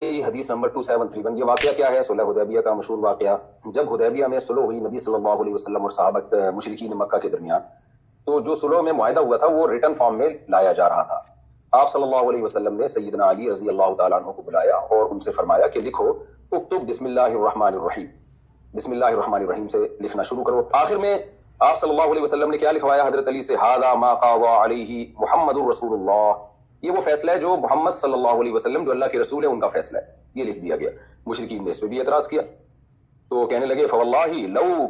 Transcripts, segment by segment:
حدیث نمبر 2731 یہ واقعہ کیا ہے؟ صلح حدیبیہ کا مشہور واقعہ۔ جب حدیبیہ میں صلح ہوئی نبی صلی اللہ علیہ وسلم اور صحابہ مشرکین مکہ کے درمیان، تو جو صلح میں معاہدہ ہوا تھا وہ ریٹن فارم میں لایا جا رہا تھا۔ آپ صلی اللہ علیہ وسلم نے سیدنا علی رضی اللہ تعالیٰ عنہ کو بلایا اور ان سے فرمایا کہ لکھو، اکتب بسم اللہ الرحمن الرحیم، بسم اللہ الرحمن الرحیم سے لکھنا شروع کرو۔ آخر میں آپ صلی اللہ علیہ وسلم نے کیا لکھوایا حضرت علی سے؟ ھذا ما قضى علیہ محمد رسول اللہ، یہ وہ فیصلہ ہے جو محمد صلی اللہ علیہ وسلم جو اللہ کے رسول ہے ان کا فیصلہ ہے، یہ لکھ دیا گیا۔ مشرکین نے اس پہ بھی اعتراض کیا تو کہنے لگے فواللہ لو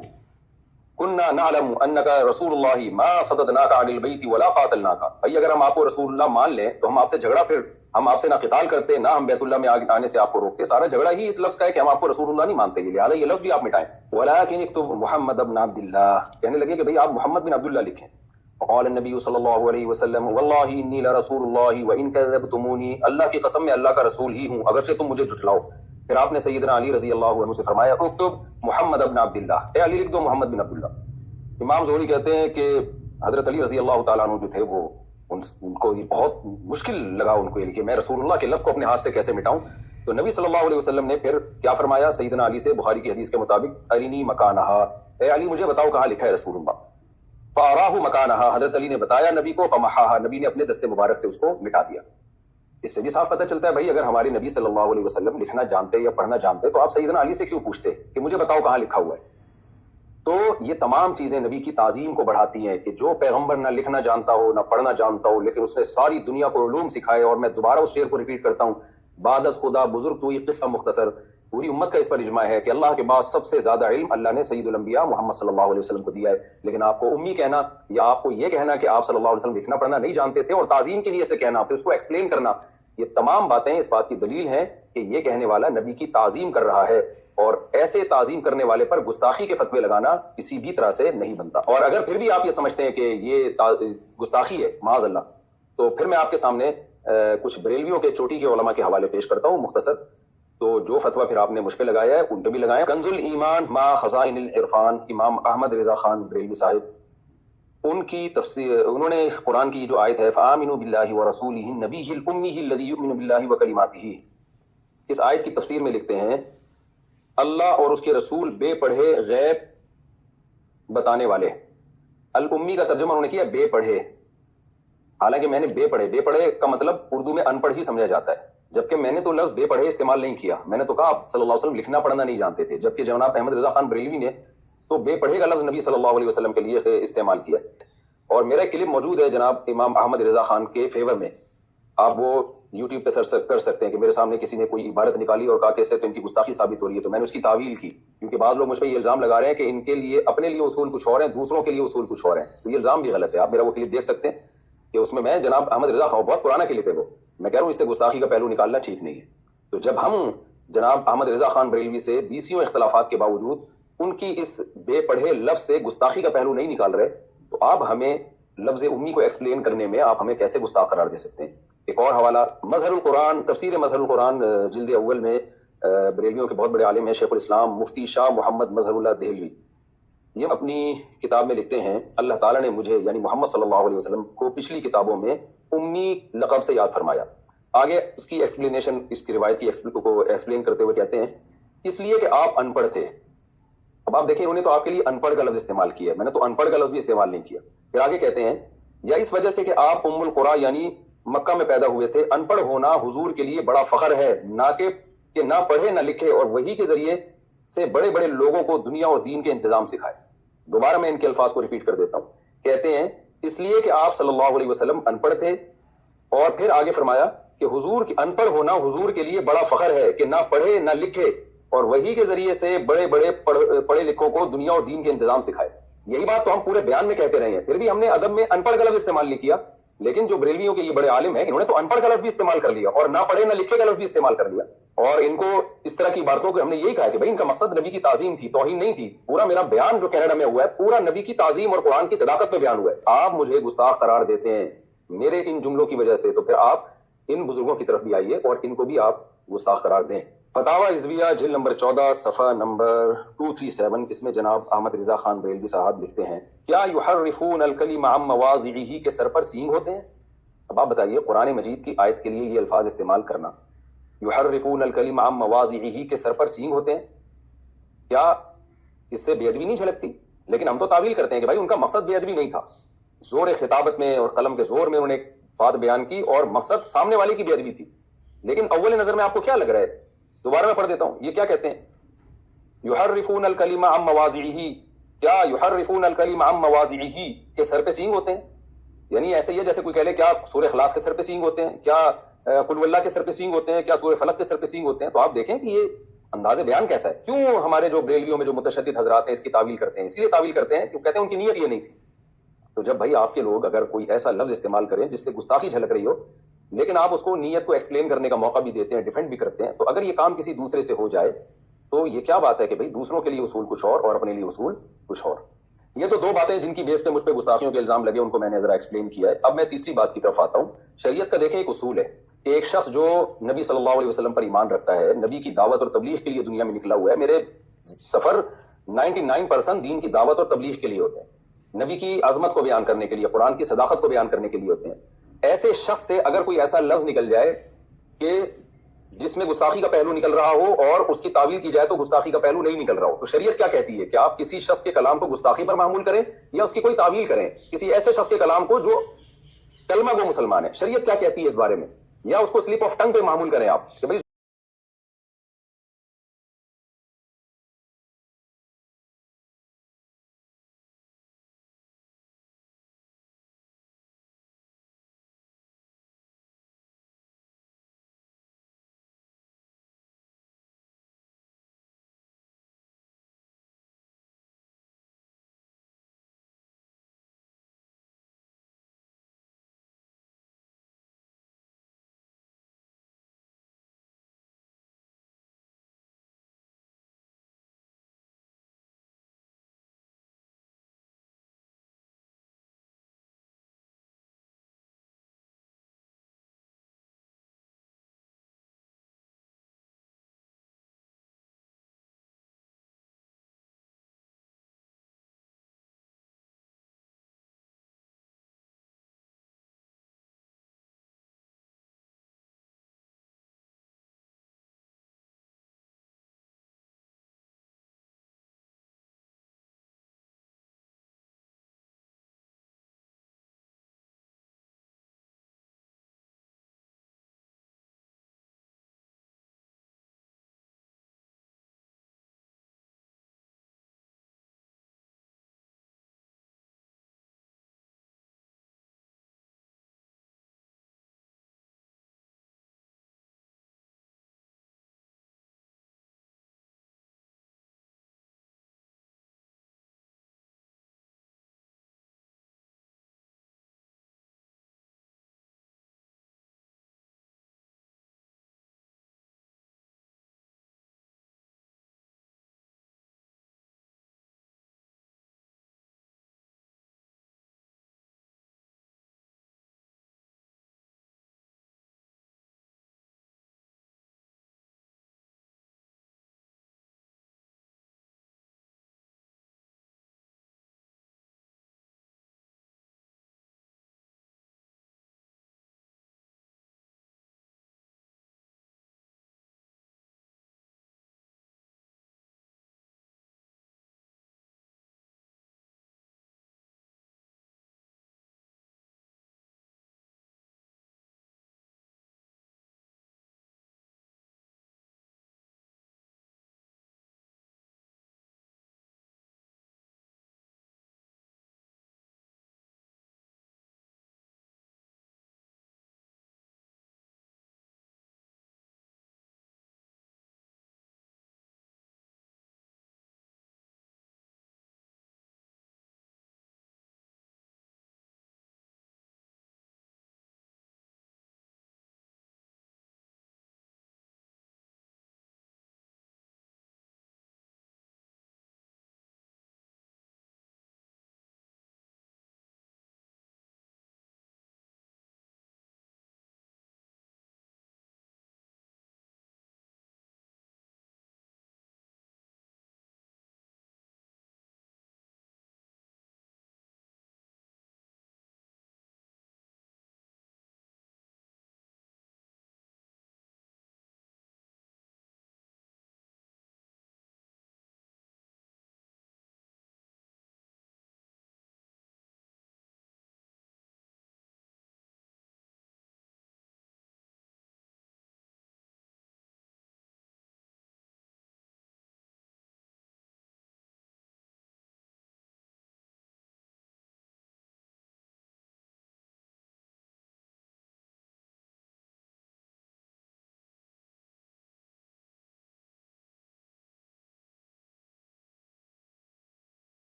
كنا نعلم انك رسول اللہ ما صددناك عن البيت ولا قاتلناك، بھائی اگر ہم آپ کو رسول اللہ مان لیں تو ہم آپ سے جھگڑا، پھر ہم آپ سے نہ قتال کرتے نہ ہم بیت اللہ میں آنے سے آپ کو روکتے، سارا جھگڑا ہی اس لفظ کا ہے کہ ہم آپ کو رسول اللہ نہیں مانتے، لہٰذا یہ لفظ بھی آپ مٹائیں۔ ولكن اكتب محمد بن عبد اللہ، کہنے لگے کہ بھئی آپ محمد بن عبداللہ لکھیں۔ وقال النبی صلی اللہ علیہ وسلم واللہ انی لرسول اللہ وان کذبتمونی، اللہ کی قسم میں اللہ کا رسول ہی ہوں اگرچہ تم مجھے جھٹلاؤ۔ پھر آپ نے سیدنا علی رضی اللہ عنہ سے فرمایا اکتب محمد بن عبداللہ، اے علی لکھ دو محمد بن عبداللہ۔ امام زہری کہتے ہیں کہ حضرت علی رضی اللہ تعالیٰ عنہ جو تھے وہ ان کو یہ بہت مشکل لگا ان کو یہ کہ میں رسول اللہ کے لفظ کو اپنے ہاتھ سے کیسے مٹاؤں۔ تو نبی صلی اللہ علیہ وسلم نے پھر کیا فرمایا سیدنا علی سے؟ بخاری کی حدیث کے مطابق ارینی مکانہا، اے علی مجھے بتاؤ کہاں لکھا ہے رسول اللہ۔ فاراہ مکانہا، حضرت علی نے بتایا نبی کو، فمحاہا، نبی نے اپنے دست مبارک سے اس کو مٹا دیا۔ اس سے بھی صاف پتہ چلتا ہے بھائی اگر ہمارے نبی صلی اللہ علیہ وسلم لکھنا جانتے یا پڑھنا جانتے تو آپ سیدنا علی سے کیوں پوچھتے کہ مجھے بتاؤ کہاں لکھا ہوا ہے؟ تو یہ تمام چیزیں نبی کی تعظیم کو بڑھاتی ہیں کہ جو پیغمبر نہ لکھنا جانتا ہو نہ پڑھنا جانتا ہو لیکن اس نے ساری دنیا کو علوم سکھائے، اور میں دوبارہ اس شعر کو ریپیٹ کرتا ہوں، بعد از خدا بزرگ تو یہ قصہ مختصر، پوری امت کا اس پر اجماع ہے کہ اللہ کے بعد سب سے زیادہ علم اللہ نے سید الانبیاء محمد صلی اللہ علیہ وسلم کو دیا ہے، لیکن آپ کو امی کہنا یا آپ کو یہ کہنا کہ آپ صلی اللہ علیہ وسلم لکھنا پڑھنا نہیں جانتے تھے اور تعظیم کے لیے سے کہنا، پھر اس کو ایکسپلین کرنا، یہ تمام باتیں اس بات کی دلیل ہیں کہ یہ کہنے والا نبی کی تعظیم کر رہا ہے، اور ایسے تعظیم کرنے والے پر گستاخی کے فتوے لگانا کسی بھی طرح سے نہیں بنتا۔ اور اگر پھر بھی آپ یہ سمجھتے ہیں کہ یہ گستاخی ہے معاذ اللہ، تو پھر میں آپ کے سامنے کچھ بریلویوں کے چوٹی کے علماء کے حوالے پیش کرتا ہوں مختصر، تو جو فتویٰ پھر آپ نے مجھ پہ لگایا ہے ان پہ بھی لگایا۔ کنز الایمان ما خزائن العرفان، امام احمد رضا خان بریلوی صاحب، ان کی تفسیر، انہوں نے قرآن کی جو آیت ہے فآمنوا باللہ ورسولہ النبی الأمی الذی یؤمن باللہ وکلماتہ، اس آیت کی تفسیر میں لکھتے ہیں اللہ اور اس کے رسول بے پڑھے غیب بتانے والے۔ الامی کا ترجمہ انہوں نے کیا بے پڑھے، حالانکہ میں نے بے پڑھے کا مطلب اردو میں ان پڑھ ہی سمجھا جاتا ہے، جبکہ میں نے تو لفظ بے پڑھے استعمال نہیں کیا، میں نے تو کہا آپ صلی اللہ علیہ وسلم لکھنا پڑھنا نہیں جانتے تھے، جبکہ جناب احمد رضا خان بریلوی نے تو بے پڑھے کا لفظ نبی صلی اللہ علیہ وسلم کے لیے استعمال کیا۔ اور میرا ایک کلپ موجود ہے جناب امام احمد رضا خان کے فیور میں، آپ وہ یوٹیوب پہ سرچ کر سکتے ہیں کہ میرے سامنے کسی نے کوئی عبارت نکالی اور کہا کہ اس سے تو ان کی گستاخی ثابت ہو رہی ہے، تو میں نے اس کی تعویل کی، کیونکہ بعض لوگ مجھ پہ یہ الزام لگا رہے ہیں کہ ان کے لیے اپنے لیے اصول کچھ اور ہیں، دوسروں کے لیے اصول کچھ اور ہیں، تو یہ الزام بھی غلط ہے۔ آپ میرا وہ کلپ دیکھ سکتے ہیں کہ اس میں جناب احمد رضا خان، بہت پرانا کلپ ہے وہ، میں کہہ رہا ہوں اس سے گستاخی کا پہلو نکالنا ٹھیک نہیں ہے۔ تو جب ہم جناب احمد رضا خان بریلوی سے بیسیوں اختلافات کے باوجود ان کی اس بے پڑھے لفظ سے گستاخی کا پہلو نہیں نکال رہے، تو آپ ہمیں لفظ امی کو ایکسپلین کرنے میں آپ ہمیں کیسے گستاخ قرار دے سکتے ہیں؟ ایک اور حوالہ مظہر القرآن، تفسیر مظہر القرآن جلد اول میں بریلویوں کے بہت بڑے عالم ہیں شیخ الاسلام مفتی شاہ محمد مظہر اللہ دہلوی، یہ اپنی کتاب میں لکھتے ہیں اللہ تعالیٰ نے مجھے یعنی محمد صلی اللہ علیہ وسلم کو پچھلی کتابوں میں امی لقب سے یاد فرمایا۔ آگے اس کی ایکسپلینیشن، اس کی روایت کی کو ایکسپلین کرتے ہوئے کہتے ہیں اس لیے کہ آپ ان پڑھ تھے۔ اب آپ دیکھیں انہوں نے تو آپ کے لیے ان پڑھ کا لفظ استعمال کیا ہے، میں نے تو ان پڑھ کا لفظ بھی استعمال نہیں کیا۔ پھر آگے کہتے ہیں یا اس وجہ سے کہ آپ ام القری یعنی مکہ میں پیدا ہوئے تھے، ان پڑھ ہونا حضور کے لیے بڑا فخر ہے، نہ کہ نہ پڑھے نہ لکھے اور وہی کے ذریعے سے بڑے بڑے لوگوں کو دنیا اور دین کے انتظام سکھائے۔ دوبارہ میں ان کے الفاظ کو ریپیٹ کر دیتا ہوں، کہتے ہیں اس لیے کہ آپ صلی اللہ علیہ وسلم ان پڑھ تھے، اور پھر آگے فرمایا کہ حضور کی ان پڑھ ہونا حضور کے لیے بڑا فخر ہے کہ نہ پڑھے نہ لکھے اور وہی کے ذریعے سے بڑے بڑے پڑھے لکھوں کو دنیا اور دین کے انتظام سکھائے۔ یہی بات تو ہم پورے بیان میں کہتے رہے ہیں، پھر بھی ہم نے ادب میں ان پڑھ کا لفظ استعمال نہیں کیا، لیکن جو بریلویوں کے یہ بڑے عالم ہیں انہوں نے تو ان پڑھ کا لفظ بھی استعمال کر لیا اور نہ پڑھے نہ لکھے کا لفظ بھی استعمال کر لیا، اور ان کو اس طرح کی باتوں کو ہم نے یہی کہا کہ بھائی ان کا مقصد نبی کی تعظیم تھی، توہین نہیں تھی۔ پورا میرا بیان جو کینیڈا میں ہوا ہے پورا نبی کی تعظیم اور قرآن کی صداقت پہ بیان ہوا ہے، آپ مجھے گستاخ قرار دیتے ہیں میرے ان جملوں کی وجہ سے، تو پھر آپ ان بزرگوں کی طرف بھی آئیے اور ان کو بھی آپ گستاخ قرار دیں۔ فتاوی رضویہ جلد نمبر 14 صفحہ نمبر 237، اس میں جناب احمد رضا خان بریلوی صاحب لکھتے ہیں کیا یحرفون الکلم عن مواضعہ کے سر پر سینگ ہوتے ہیں؟ اب آپ بتائیے قرآن مجید کی آیت کے لیے یہ الفاظ استعمال کرنا یحرفون الکلم عن مواضعہ کے سر پر سینگ ہوتے ہیں، کیا اس سے بے ادبی نہیں جھلکتی؟ لیکن ہم تو تعویل کرتے ہیں کہ بھائی ان کا مقصد بے ادبی نہیں تھا، زور خطابت میں اور قلم کے زور میں انہوں نے ایک بات بیان کی اور مقصد سامنے والے کی بے ادبی تھی۔ لیکن اول نظر میں آپ کو کیا لگ رہا ہے؟ دوبارہ میں پڑھ دیتا ہوں، یہ کیا کہتے ہیں؟ یحرفون الکلم عن مواضعہ، کیا یحرفون الکلم عن مواضعہ کے سر پہ سینگ ہوتے ہیں؟ یعنی ایسے ہی ہے جیسے کوئی کہہ لے کیا سورہ اخلاص کے سر پہ سینگ ہوتے ہیں، کیا قل واللہ کے سر پہ سینگ ہوتے ہیں، کیا سورہ فلق کے سر پہ سینگ ہوتے ہیں؟ تو آپ دیکھیں کہ یہ انداز بیان کیسا ہے۔ کیوں ہمارے جو بریلویوں میں جو متشدد حضرات ہیں اس کی تعویل کرتے ہیں؟ اس لیے تعویل کرتے ہیں کہ کہتے ہیں ان کی نیت یہ نہیں تھی۔ تو جب بھائی آپ کے لوگ اگر کوئی ایسا لفظ استعمال کریں جس سے گستاخی جھلک رہی ہو لیکن آپ اس کو نیت کو ایکسپلین کرنے کا موقع بھی دیتے ہیں، ڈیفینڈ بھی کرتے ہیں، تو اگر یہ کام کسی دوسرے سے ہو جائے تو یہ کیا بات ہے کہ بھئی دوسروں کے لیے اصول کچھ اور اپنے لیے اصول کچھ اور۔ یہ تو دو باتیں جن کی بیس پہ مجھ پہ گستاخیوں کے الزام لگے ان کو میں نے ذرا ایکسپلین کیا ہے۔ اب میں تیسری بات کی طرف آتا ہوں۔ شریعت کا دیکھیں ایک اصول ہے کہ ایک شخص جو نبی صلی اللہ علیہ وسلم پر ایمان رکھتا ہے، نبی کی دعوت اور تبلیغ کے لیے دنیا میں نکلا ہوا ہے۔ میرے سفر 99% دین کی دعوت اور تبلیغ کے لیے ہوتے ہیں، نبی کی عظمت کو بیان کرنے کے لیے، قرآن کی صداقت کو بیان کرنے کے لیے ہوتے ہیں۔ ایسے شخص سے اگر کوئی ایسا لفظ نکل جائے کہ جس میں گستاخی کا پہلو نکل رہا ہو اور اس کی تعویل کی جائے تو گستاخی کا پہلو نہیں نکل رہا ہو، تو شریعت کیا کہتی ہے کہ آپ کسی شخص کے کلام کو گستاخی پر معمول کریں یا اس کی کوئی تعویل کریں، کسی ایسے شخص کے کلام کو جو کلمہ گو مسلمان ہے؟ شریعت کیا کہتی ہے اس بارے میں؟ یا اس کو سلپ آف ٹنگ پہ معمول کریں آپ کہ بھئی